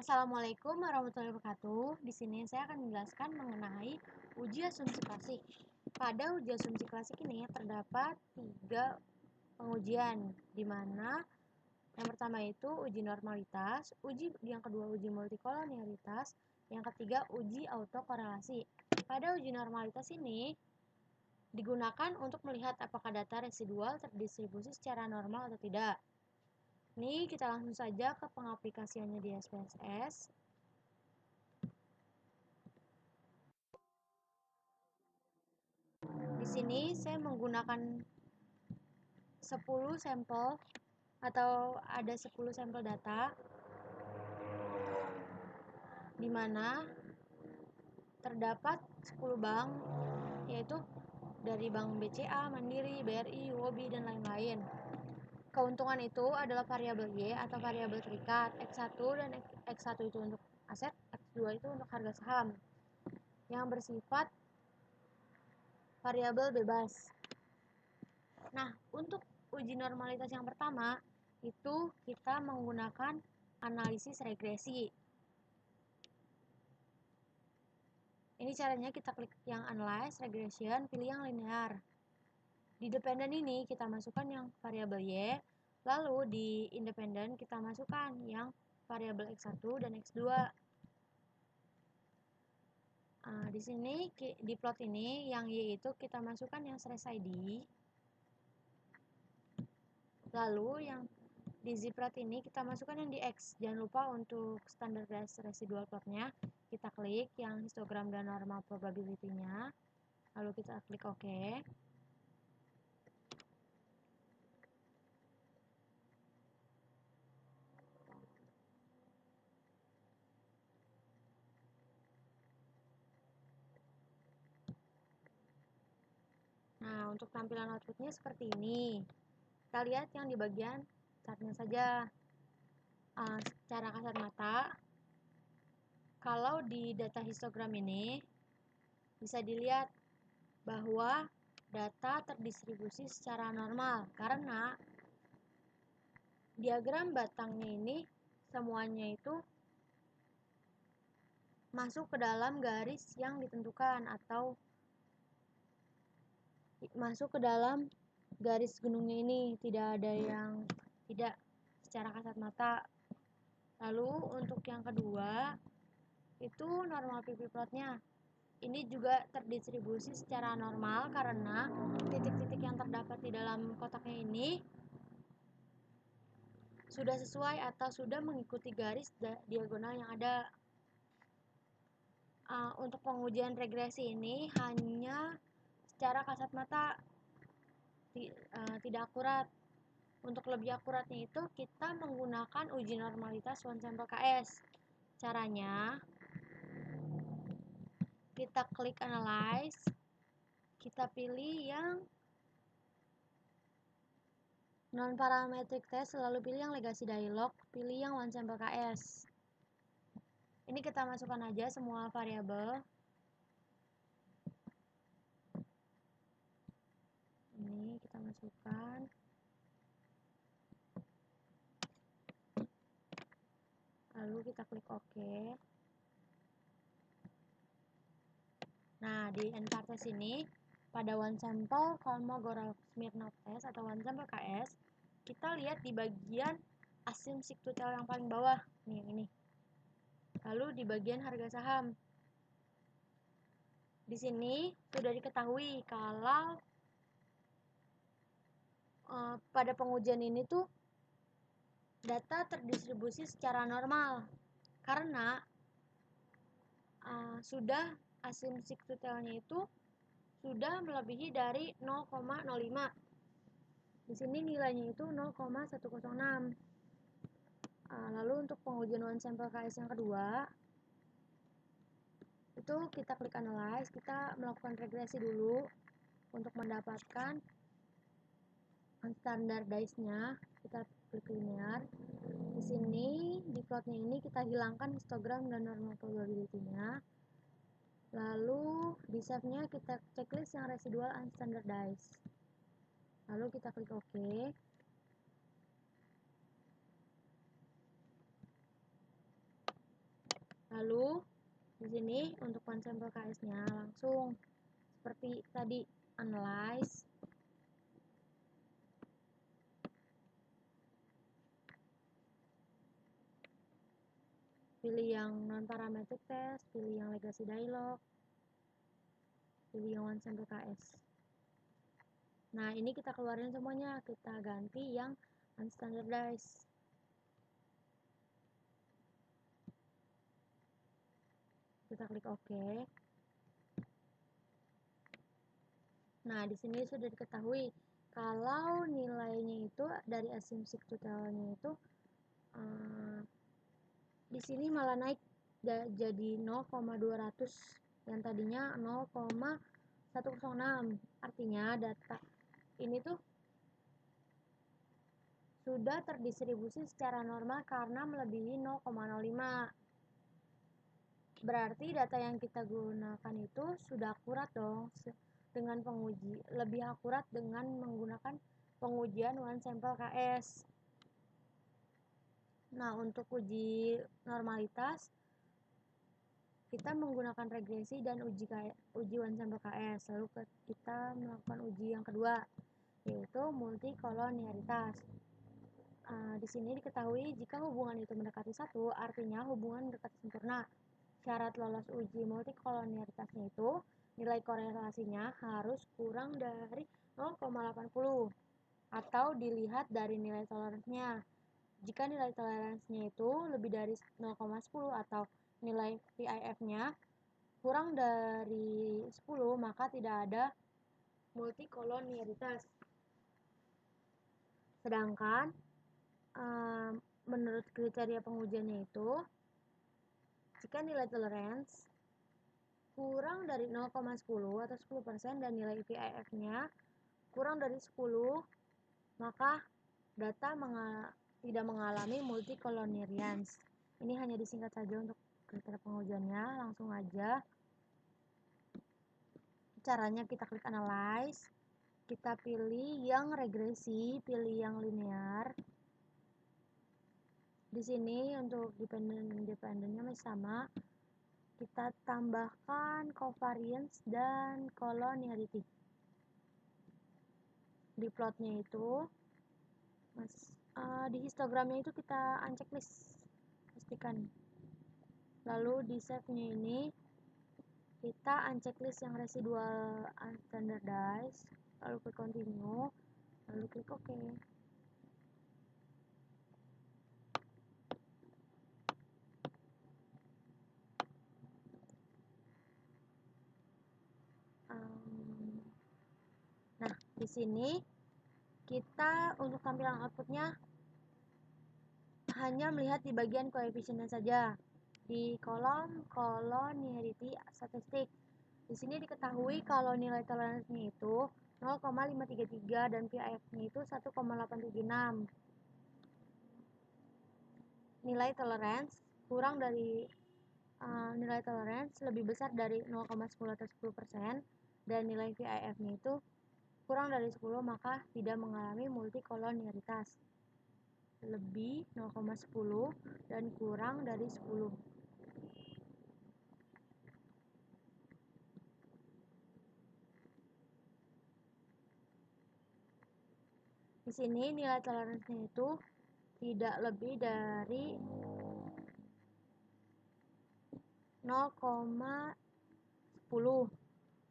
Assalamualaikum warahmatullahi wabarakatuh. Di sini saya akan menjelaskan mengenai uji asumsi klasik. Pada uji asumsi klasik ini terdapat 3 pengujian, di mana yang pertama itu uji normalitas, yang kedua uji multikolonialitas, yang ketiga uji autokorelasi. Pada uji normalitas ini digunakan untuk melihat apakah data residual terdistribusi secara normal atau tidak. Ini kita langsung saja ke pengaplikasiannya di SPSS. Di sini saya menggunakan 10 sampel atau ada 10 sampel data di mana terdapat 10 bank, yaitu dari Bank BCA, Mandiri, BRI, UOB, dan lain-lain. Keuntungan itu adalah variabel Y atau variabel terikat, X1 dan X1 itu untuk aset, X2 itu untuk harga saham yang bersifat variabel bebas. Nah, untuk uji normalitas yang pertama itu kita menggunakan analisis regresi. Ini caranya kita klik yang analyze regression, pilih yang linear. Di dependent ini kita masukkan yang variabel Y, lalu di independent kita masukkan yang variabel X1 dan X2. Di sini di plot ini yang Y itu kita masukkan yang stress ID. Lalu yang di zplot ini kita masukkan yang di X. Jangan lupa untuk standardized residual plotnya kita klik yang histogram dan normal probability-nya. Lalu kita klik OK. Nah, untuk tampilan outputnya seperti ini. Kita lihat yang di bagian chartnya saja. Secara kasat mata, kalau di data histogram ini bisa dilihat bahwa data terdistribusi secara normal karena diagram batangnya ini semuanya itu masuk ke dalam garis yang ditentukan atau masuk ke dalam garis gunungnya ini, tidak ada yang tidak secara kasat mata. Lalu untuk yang kedua itu normal PP plotnya. Ini juga terdistribusi secara normal karena titik-titik yang terdapat di dalam kotaknya ini sudah sesuai atau sudah mengikuti garis diagonal yang ada. Untuk pengujian regresi ini hanya secara kasat mata, tidak akurat. Untuk lebih akuratnya itu kita menggunakan uji normalitas one sample KS. Caranya kita klik analyze, kita pilih yang non parametric test, lalu pilih yang legacy dialog, pilih yang one sample KS. Ini kita masukkan aja semua variabel. Ini kita masukkan. Lalu kita klik OK. Nah, di NCAR test ini pada one sample Kolmogorov-Smirnov test atau one sample KS, kita lihat di bagian asumsi tutel yang paling bawah, nih yang ini. Lalu di bagian harga saham. Di sini sudah diketahui kalau pada pengujian ini tuh data terdistribusi secara normal karena sudah asumsi tutelnya itu sudah melebihi dari 0,05. Di sini nilainya itu 0,106. Lalu untuk pengujian one sample KS yang kedua, itu kita klik analyze, kita melakukan regresi dulu untuk mendapatkan unstandardized-nya. Kita klik linear. Di sini di plotnya ini kita hilangkan histogram dan normal probability-nya. Lalu di save-nya kita checklist yang residual unstandardized. Lalu kita klik OK. Di sini untuk one sample KS-nya langsung seperti tadi, analyze, pilih yang non parametric test, pilih yang legacy dialog, pilih yang one sample KS. Nah, ini kita keluarin semuanya, kita ganti yang unstandardized. Kita klik OK. Nah, di sini sudah diketahui kalau nilainya itu dari asymmetric totalnya itu di sini malah naik jadi 0,200 yang tadinya 0,106. Artinya data ini tuh sudah terdistribusi secara normal karena melebihi 0,05. Berarti data yang kita gunakan itu sudah akurat dong dengan penguji, lebih akurat dengan menggunakan pengujian one sample KS. Nah, untuk uji normalitas kita menggunakan regresi dan uji one sample KS. Lalu kita melakukan uji yang kedua, yaitu multikolonialitas. Di sini diketahui jika hubungan itu mendekati 1, artinya hubungan mendekati sempurna. Syarat lolos uji multikolonialitasnya itu nilai korelasinya harus kurang dari 0,80 atau dilihat dari nilai toleransinya. Jika nilai toleransinya itu lebih dari 0,10 atau nilai VIF-nya kurang dari 10, maka tidak ada multikolonialitas. Sedangkan menurut kriteria pengujiannya itu, jika nilai toleransi kurang dari 0,10 atau 10% dan nilai VIF-nya kurang dari 10, maka data tidak mengalami multicollinearity. Ini hanya disingkat saja untuk kriteria pengujiannya. Langsung aja. Caranya kita klik analyze, kita pilih yang regresi, pilih yang linear. Di sini untuk dependennya masih sama. Kita tambahkan covariance dan collinearity. Di plotnya itu, di histogramnya itu kita unchecklist, pastikan. Lalu di save-nya ini kita unchecklist yang residual unstandardized, lalu klik continue, lalu klik OK. Nah, di sini kita untuk tampilan outputnya hanya melihat di bagian koefisiennya saja di kolom collinearity statistik. Di sini diketahui kalau nilai toleransinya itu 0,533 dan VIF-nya itu 1,876. Nilai toleransi kurang dari nilai toleransi lebih besar dari 0,10 atau 10% dan nilai VIF-nya itu kurang dari 10, maka tidak mengalami multikolonialitas. Lebih 0,10 dan kurang dari 10. Di sini nilai toleransinya itu tidak lebih dari 0,10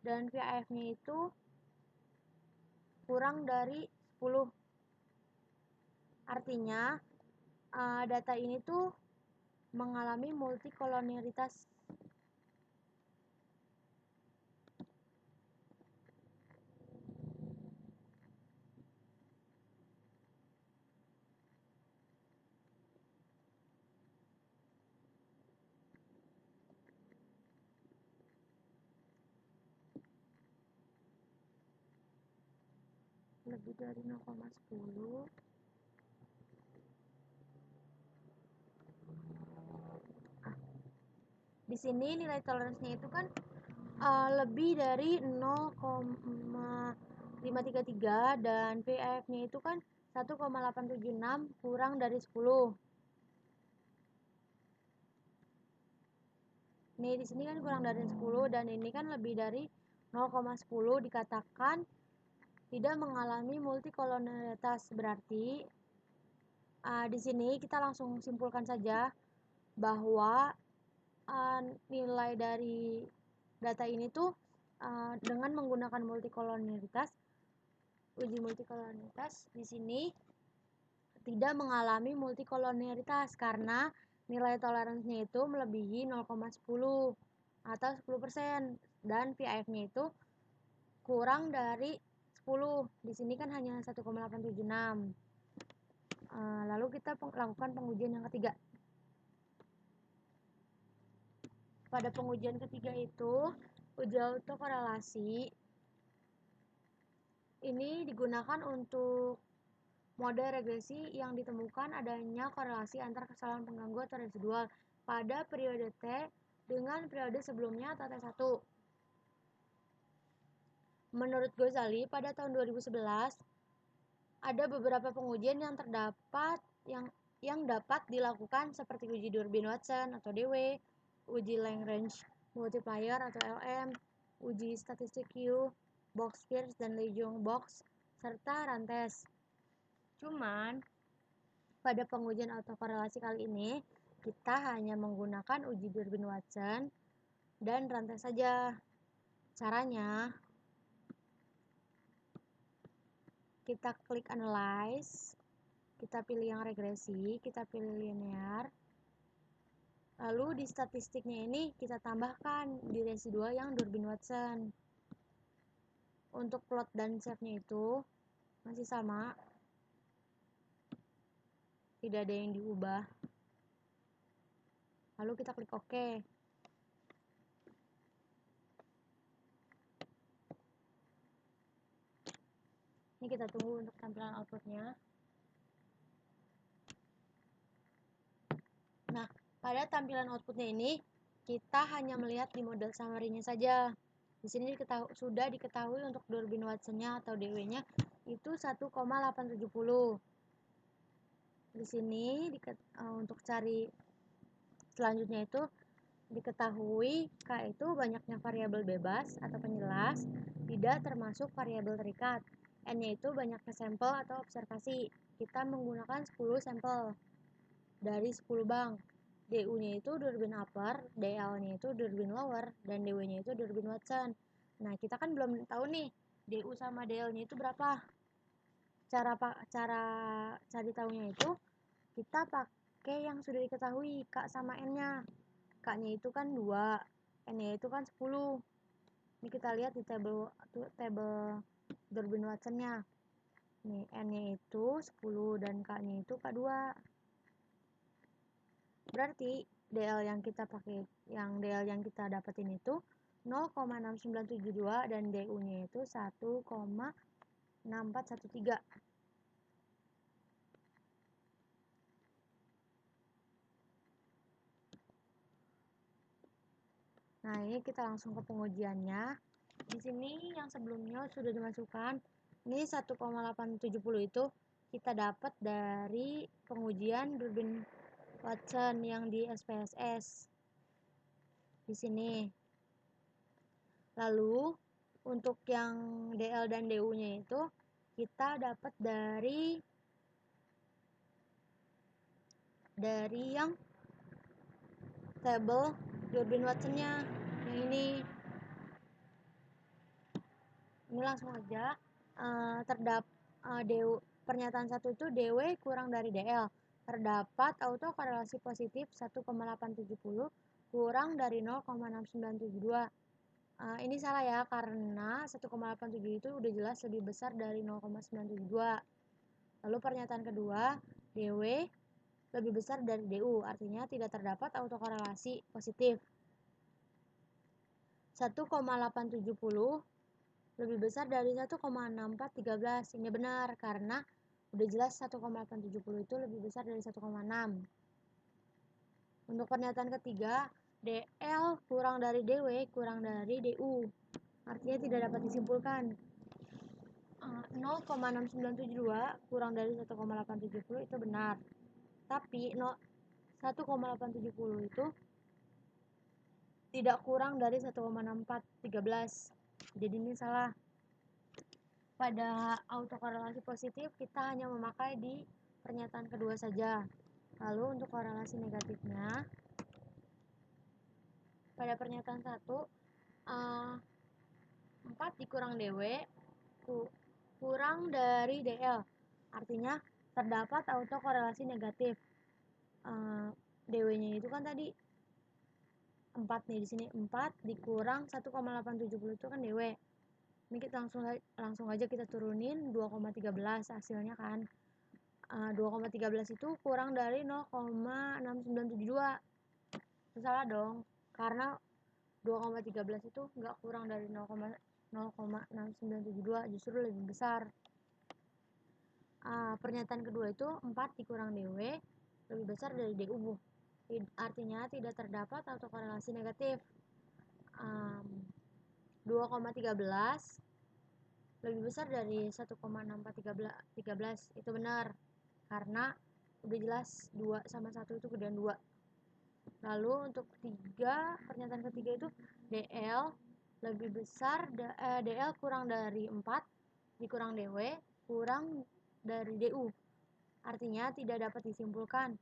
dan VIF-nya itu kurang dari 10. Artinya data ini tuh mengalami multikolonialitas. Lebih dari 0,10. Di sini nilai toleransinya itu kan lebih dari 0,533 dan VIF-nya itu kan 1,876 kurang dari 10. Nih di sini kan kurang dari 10 dan ini kan lebih dari 0,10, dikatakan tidak mengalami multikolonialitas. Berarti di sini kita langsung simpulkan saja bahwa nilai dari data ini tuh dengan menggunakan multikolonialitas, uji multikolonialitas di sini tidak mengalami multikolonialitas karena nilai toleransinya itu melebihi 0,10 atau 10% dan PIF-nya itu kurang dari 10. Di sini kan hanya 1,876. Lalu kita lakukan pengujian yang ketiga. Pada pengujian ketiga itu, uji autokorelasi ini digunakan untuk mode regresi yang ditemukan adanya korelasi antara kesalahan pengganggu atau residual pada periode T dengan periode sebelumnya atau T1. Menurut Ghazali, pada tahun 2011 ada beberapa pengujian yang terdapat yang dapat dilakukan seperti uji Durbin-Watson atau DW, uji Lagrange multiplier atau LM, uji statistik Q, Box-Pierce dan Legendre-Box, serta Rantes. Cuman pada pengujian autokorelasi kali ini kita hanya menggunakan uji Durbin-Watson dan Rantes saja. Caranya kita klik analyze, kita pilih yang regresi, kita pilih linear. Lalu di statistiknya ini kita tambahkan di residual yang Durbin-Watson. Untuk plot dan shape-nya itu masih sama, tidak ada yang diubah. Lalu kita klik OK. Ini kita tunggu untuk tampilan outputnya. Nah, pada tampilan outputnya ini kita hanya melihat di model summary-nya saja. Di sini sudah diketahui untuk Durbin-Watson-nya atau DW-nya itu 1,870. Di sini untuk cari selanjutnya itu diketahui K itu banyaknya variabel bebas atau penjelas, tidak termasuk variabel terikat. N-nya itu banyaknya sampel atau observasi. Kita menggunakan 10 sampel dari 10 bank. DU-nya itu Durbin upper, DL-nya itu Durbin lower, dan DW-nya itu Durbin Watson. Nah, kita kan belum tahu nih DU sama DL-nya itu berapa. Cara cari tahunya itu kita pakai yang sudah diketahui, K sama N-nya. K-nya itu kan 2, N-nya itu kan 10. Ini kita lihat di tabel Durbin Watson-nya. Nih, N-nya itu 10 dan K-nya itu K2. Berarti DL yang kita dapetin itu 0,6972 dan DU-nya itu 1,6413. Nah, ini kita langsung ke pengujiannya. Di sini yang sebelumnya sudah dimasukkan. Ini 1,870 itu kita dapat dari pengujian Durbin Watson yang di SPSS. Di sini. Lalu untuk yang DL dan DU-nya itu kita dapat dari yang tabel Durbin Watson-nya yang ini langsung aja pernyataan 1 itu DW kurang dari DL, terdapat autokorelasi positif 1,870 kurang dari 0,6972. Ini salah ya, karena 1,87 itu udah jelas lebih besar dari 0,972. Lalu pernyataan kedua, DW lebih besar dari DU, artinya tidak terdapat autokorelasi positif. 1,870 lebih besar dari 1,6413. Ini benar karena udah jelas 1,870 itu lebih besar dari 1,6. Untuk pernyataan ketiga, DL kurang dari DW kurang dari DU, artinya tidak dapat disimpulkan. 0,6972 kurang dari 1,870 itu benar, tapi 1,870 itu tidak kurang dari 1,6413. Jadi ini salah. Pada autokorelasi positif kita hanya memakai di pernyataan kedua saja. Lalu untuk korelasi negatifnya, pada pernyataan 1, 4 dikurang DW kurang dari DL. Artinya terdapat autokorelasi negatif. DW-nya itu kan tadi 4 nih, di sini 4 dikurang 1,870 itu kan DW. Ini kita langsung aja kita turunin 2,13 hasilnya kan. 2,13 itu kurang dari 0,6972. Itu salah dong, karena 2,13 itu nggak kurang dari 0,6972, justru lebih besar. Pernyataan kedua itu 4 dikurang DW lebih besar dari DU. Artinya tidak terdapat autokorelasi negatif. 2,13 lebih besar dari 1,6413. Itu benar, karena udah jelas 2 sama 1 itu gedean 2. Lalu untuk pernyataan ketiga itu DL lebih besar, DL kurang dari 4 dikurang DW kurang dari DU. Artinya tidak dapat disimpulkan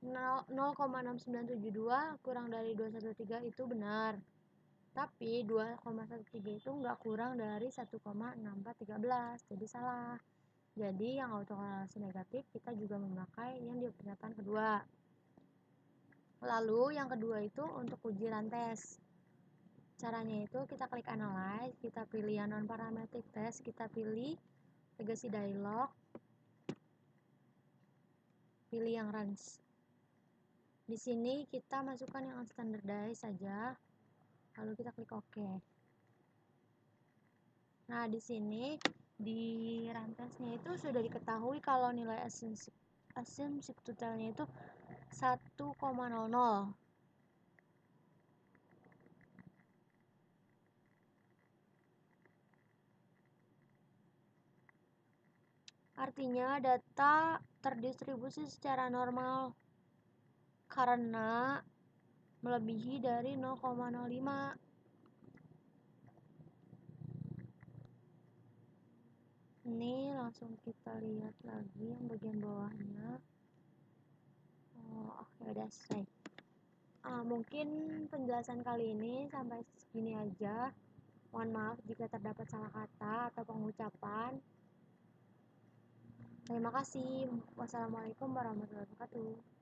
0,6972 kurang dari 213 itu benar. Tapi 2,13 itu nggak kurang dari 1,6413, jadi salah. Jadi yang autokorelasi negatif kita juga memakai yang di pernyataan kedua. Lalu yang kedua itu untuk uji rantes. Caranya itu kita klik analyze, kita pilih yang non parametric test, kita pilih legacy dialog, pilih yang runs. Di sini kita masukkan yang standardize saja, lalu kita klik OK. Nah, di sini di rantesnya itu sudah diketahui kalau nilai asymptotic totalnya itu 1,00. Artinya data terdistribusi secara normal karena melebihi dari 0,05. Ini langsung kita lihat lagi yang bagian bawahnya. Oke, udah selesai. Mungkin penjelasan kali ini sampai segini aja. Mohon maaf jika terdapat salah kata atau pengucapan. Terima kasih. Wassalamualaikum warahmatullahi wabarakatuh.